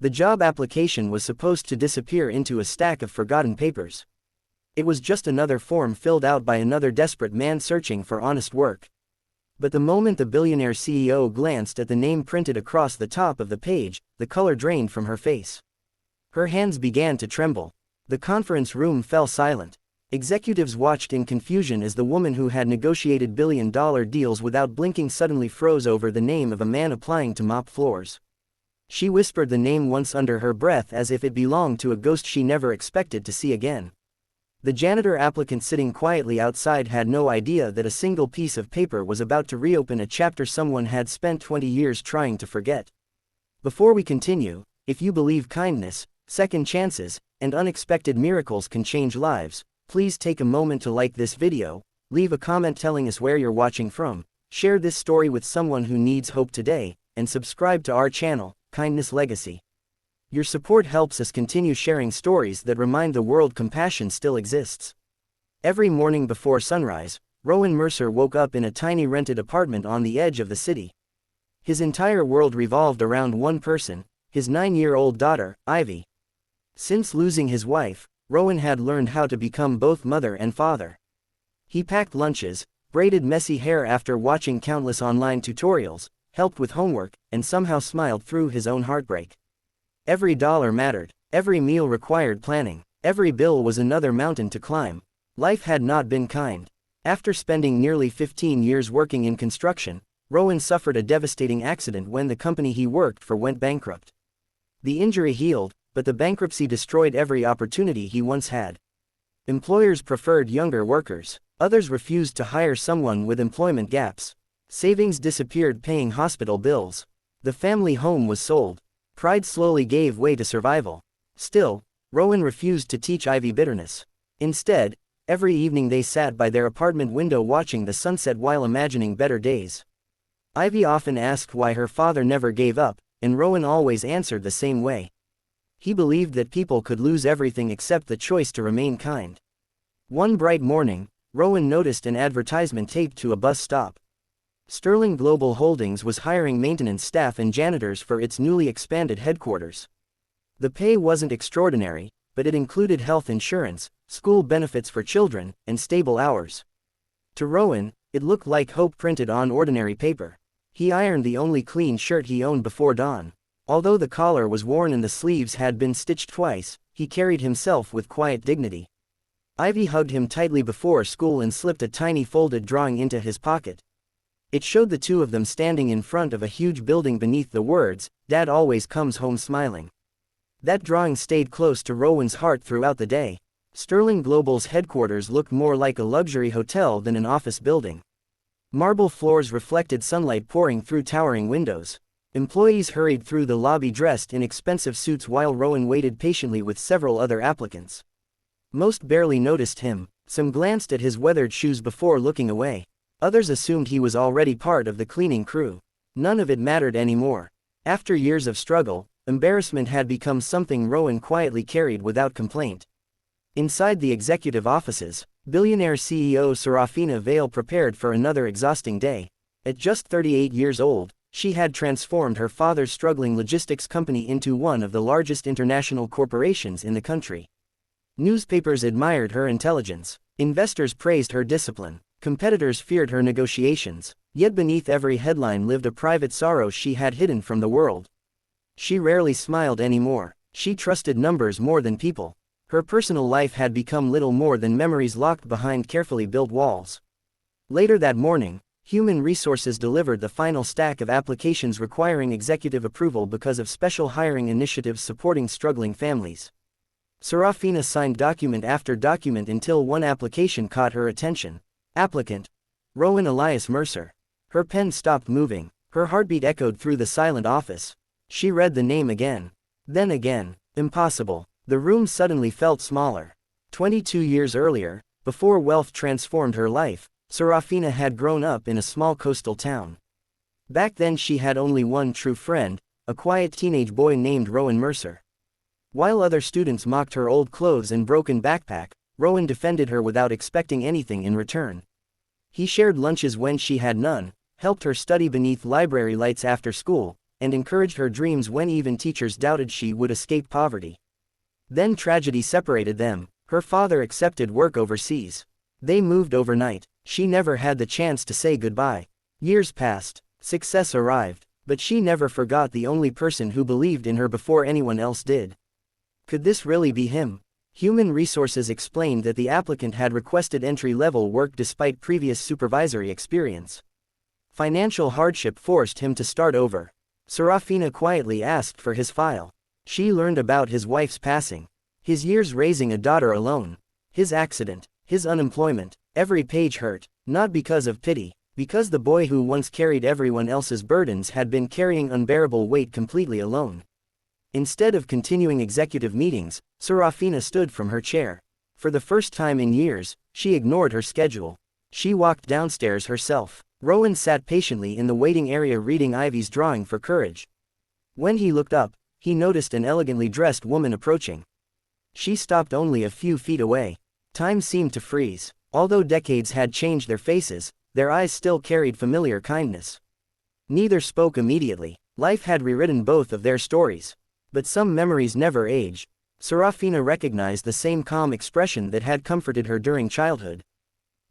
The job application was supposed to disappear into a stack of forgotten papers. It was just another form filled out by another desperate man searching for honest work. But the moment the billionaire CEO glanced at the name printed across the top of the page, the color drained from her face. Her hands began to tremble. The conference room fell silent. Executives watched in confusion as the woman who had negotiated billion-dollar deals without blinking suddenly froze over the name of a man applying to mop floors. She whispered the name once under her breath as if it belonged to a ghost she never expected to see again. The janitor applicant sitting quietly outside had no idea that a single piece of paper was about to reopen a chapter someone had spent 20 years trying to forget. Before we continue, if you believe kindness, second chances, and unexpected miracles can change lives, please take a moment to like this video, leave a comment telling us where you're watching from, share this story with someone who needs hope today, and subscribe to our channel, Kindness Legacy. Your support helps us continue sharing stories that remind the world compassion still exists. Every morning before sunrise, Rowan Mercer woke up in a tiny rented apartment on the edge of the city. His entire world revolved around one person, his 9-year-old daughter, Ivy. Since losing his wife, Rowan had learned how to become both mother and father. He packed lunches, braided messy hair after watching countless online tutorials, helped with homework, and somehow smiled through his own heartbreak. Every dollar mattered, every meal required planning, every bill was another mountain to climb. Life had not been kind. After spending nearly 15 years working in construction, Rowan suffered a devastating accident when the company he worked for went bankrupt. The injury healed, but the bankruptcy destroyed every opportunity he once had. Employers preferred younger workers, others refused to hire someone with employment gaps. Savings disappeared paying hospital bills. The family home was sold. Pride slowly gave way to survival. Still, Rowan refused to teach Ivy bitterness. Instead, every evening they sat by their apartment window watching the sunset while imagining better days. Ivy often asked why her father never gave up, and Rowan always answered the same way. He believed that people could lose everything except the choice to remain kind. One bright morning, Rowan noticed an advertisement taped to a bus stop. Sterling Global Holdings was hiring maintenance staff and janitors for its newly expanded headquarters. The pay wasn't extraordinary, but it included health insurance, school benefits for children, and stable hours. To Rowan, it looked like hope printed on ordinary paper. He ironed the only clean shirt he owned before dawn. Although the collar was worn and the sleeves had been stitched twice, he carried himself with quiet dignity. Ivy hugged him tightly before school and slipped a tiny folded drawing into his pocket. It showed the two of them standing in front of a huge building beneath the words, "Dad always comes home smiling." That drawing stayed close to Rowan's heart throughout the day. Sterling Global's headquarters looked more like a luxury hotel than an office building. Marble floors reflected sunlight pouring through towering windows. Employees hurried through the lobby dressed in expensive suits while Rowan waited patiently with several other applicants. Most barely noticed him, some glanced at his weathered shoes before looking away. Others assumed he was already part of the cleaning crew. None of it mattered anymore. After years of struggle, embarrassment had become something Rowan quietly carried without complaint. Inside the executive offices, Billionaire CEO Serafina Vale prepared for another exhausting day. At just 38 years old, she had transformed her father's struggling logistics company into one of the largest international corporations in the country. Newspapers admired her intelligence. Investors praised her discipline. Competitors feared her negotiations, yet beneath every headline lived a private sorrow she had hidden from the world. She rarely smiled anymore. She trusted numbers more than people. Her personal life had become little more than memories locked behind carefully built walls. Later that morning, Human Resources delivered the final stack of applications requiring executive approval because of special hiring initiatives supporting struggling families. Serafina signed document after document until one application caught her attention. Applicant: Rowan Elias Mercer. Her pen stopped moving. Her heartbeat echoed through the silent office. She read the name again. Then again. Impossible. The room suddenly felt smaller. 22 years earlier, before wealth transformed her life, Serafina had grown up in a small coastal town. Back then she had only one true friend, a quiet teenage boy named Rowan Mercer. While other students mocked her old clothes and broken backpack, Rowan defended her without expecting anything in return. He shared lunches when she had none, helped her study beneath library lights after school, and encouraged her dreams when even teachers doubted she would escape poverty. Then tragedy separated them. Her father accepted work overseas. They moved overnight. She never had the chance to say goodbye. Years passed. Success arrived, but she never forgot the only person who believed in her before anyone else did. Could this really be him? Human Resources explained that the applicant had requested entry-level work despite previous supervisory experience. Financial hardship forced him to start over. Serafina quietly asked for his file. She learned about his wife's passing, his years raising a daughter alone, his accident, his unemployment. Every page hurt, not because of pity, because the boy who once carried everyone else's burdens had been carrying unbearable weight completely alone. Instead of continuing executive meetings, Serafina stood from her chair. For the first time in years, she ignored her schedule. She walked downstairs herself. Rowan sat patiently in the waiting area reading Ivy's drawing for courage. When he looked up, he noticed an elegantly dressed woman approaching. She stopped only a few feet away. Time seemed to freeze. Although decades had changed their faces, their eyes still carried familiar kindness. Neither spoke immediately. Life had rewritten both of their stories. But some memories never age. Serafina recognized the same calm expression that had comforted her during childhood.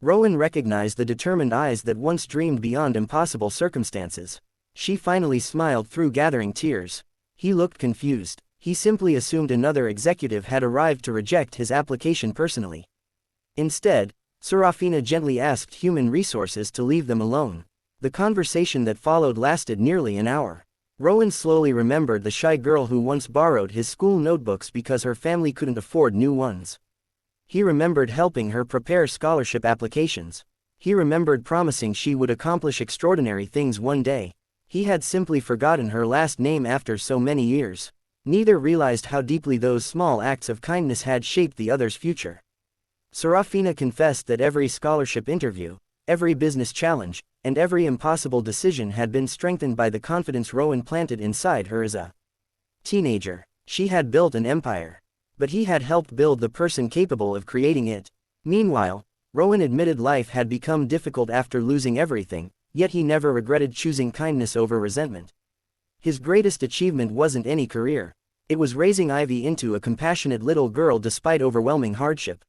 Rowan recognized the determined eyes that once dreamed beyond impossible circumstances. She finally smiled through gathering tears. He looked confused. He simply assumed another executive had arrived to reject his application personally. Instead, Serafina gently asked Human Resources to leave them alone. The conversation that followed lasted nearly an hour. Rowan slowly remembered the shy girl who once borrowed his school notebooks because her family couldn't afford new ones. He remembered helping her prepare scholarship applications. He remembered promising she would accomplish extraordinary things one day. He had simply forgotten her last name after so many years. Neither realized how deeply those small acts of kindness had shaped the other's future. Serafina confessed that every scholarship interview, every business challenge, and every impossible decision had been strengthened by the confidence Rowan planted inside her as a teenager. She had built an empire, but he had helped build the person capable of creating it. Meanwhile, Rowan admitted life had become difficult after losing everything, yet he never regretted choosing kindness over resentment. His greatest achievement wasn't any career. It was raising Ivy into a compassionate little girl despite overwhelming hardship.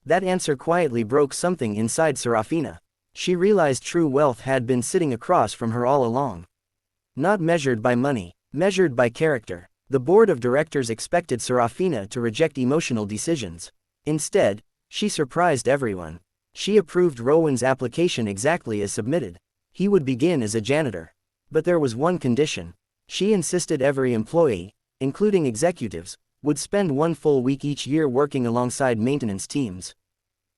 That answer quietly broke something inside Serafina. She realized true wealth had been sitting across from her all along. Not measured by money, measured by character. The board of directors expected Serafina to reject emotional decisions. Instead, she surprised everyone. She approved Rowan's application exactly as submitted. He would begin as a janitor. But there was one condition. She insisted every employee, including executives, would spend one full week each year working alongside maintenance teams.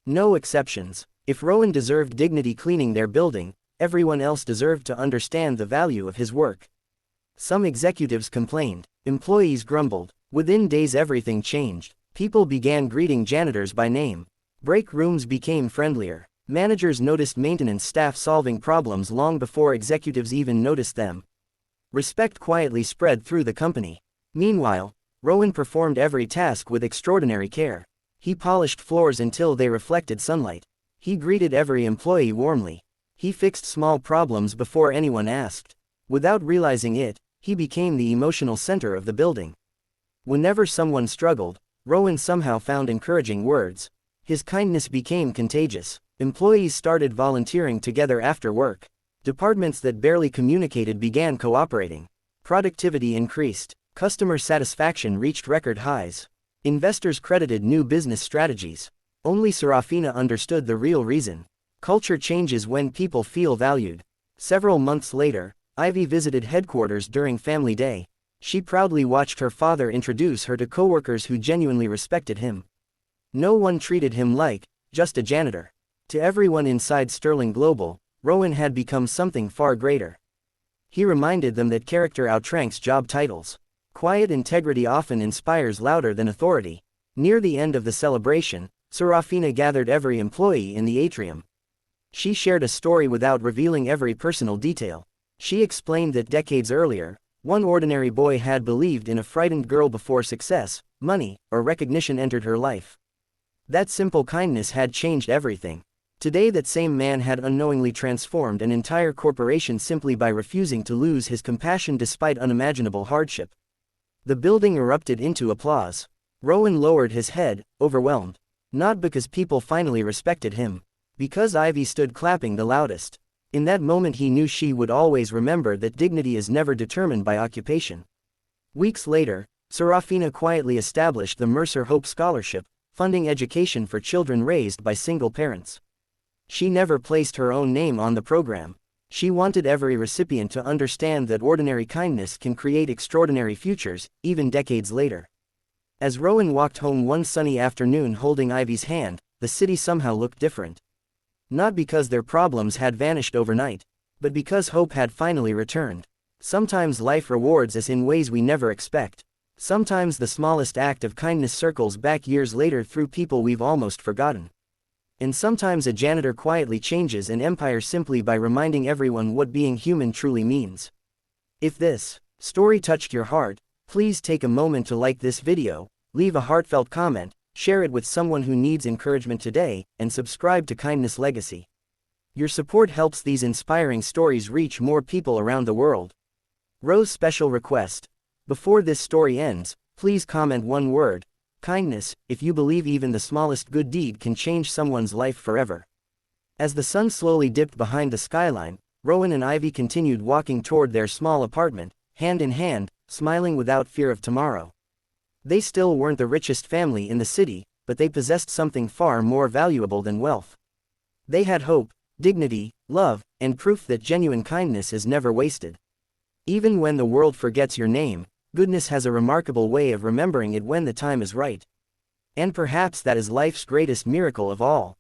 No exceptions. If Rowan deserved dignity cleaning their building, everyone else deserved to understand the value of his work. Some executives complained. Employees grumbled. Within days everything changed. People began greeting janitors by name. Break rooms became friendlier. Managers noticed maintenance staff solving problems long before executives even noticed them. Respect quietly spread through the company. Meanwhile, Rowan performed every task with extraordinary care. He polished floors until they reflected sunlight. He greeted every employee warmly. He fixed small problems before anyone asked. Without realizing it, he became the emotional center of the building. Whenever someone struggled, Rowan somehow found encouraging words. His kindness became contagious. Employees started volunteering together after work. Departments that barely communicated began cooperating. Productivity increased. Customer satisfaction reached record highs. Investors credited new business strategies. Only Serafina understood the real reason. Culture changes when people feel valued. Several months later, Ivy visited headquarters during Family Day. She proudly watched her father introduce her to coworkers who genuinely respected him. No one treated him like just a janitor. To everyone inside Sterling Global, Rowan had become something far greater. He reminded them that character outranks job titles. Quiet integrity often inspires louder than authority. Near the end of the celebration, Serafina gathered every employee in the atrium. She shared a story without revealing every personal detail. She explained that decades earlier, one ordinary boy had believed in a frightened girl before success, money, or recognition entered her life. That simple kindness had changed everything. Today that same man had unknowingly transformed an entire corporation simply by refusing to lose his compassion despite unimaginable hardship. The building erupted into applause. Rowan lowered his head, overwhelmed. Not because people finally respected him. Because Ivy stood clapping the loudest. In that moment he knew she would always remember that dignity is never determined by occupation. Weeks later, Serafina quietly established the Mercer Hope Scholarship, funding education for children raised by single parents. She never placed her own name on the program. She wanted every recipient to understand that ordinary kindness can create extraordinary futures, even decades later. As Rowan walked home one sunny afternoon holding Ivy's hand, the city somehow looked different. Not because their problems had vanished overnight, but because hope had finally returned. Sometimes life rewards us in ways we never expect. Sometimes the smallest act of kindness circles back years later through people we've almost forgotten. And sometimes a janitor quietly changes an empire simply by reminding everyone what being human truly means. If this story touched your heart, please take a moment to like this video, leave a heartfelt comment, share it with someone who needs encouragement today, and subscribe to Kindness Legacy. Your support helps these inspiring stories reach more people around the world. Rose special request. Before this story ends, please comment one word, kindness, if you believe even the smallest good deed can change someone's life forever. As the sun slowly dipped behind the skyline, Rowan and Ivy continued walking toward their small apartment, hand in hand, smiling without fear of tomorrow. They still weren't the richest family in the city, but they possessed something far more valuable than wealth. They had hope, dignity, love, and proof that genuine kindness is never wasted. Even when the world forgets your name, goodness has a remarkable way of remembering it when the time is right. And perhaps that is life's greatest miracle of all.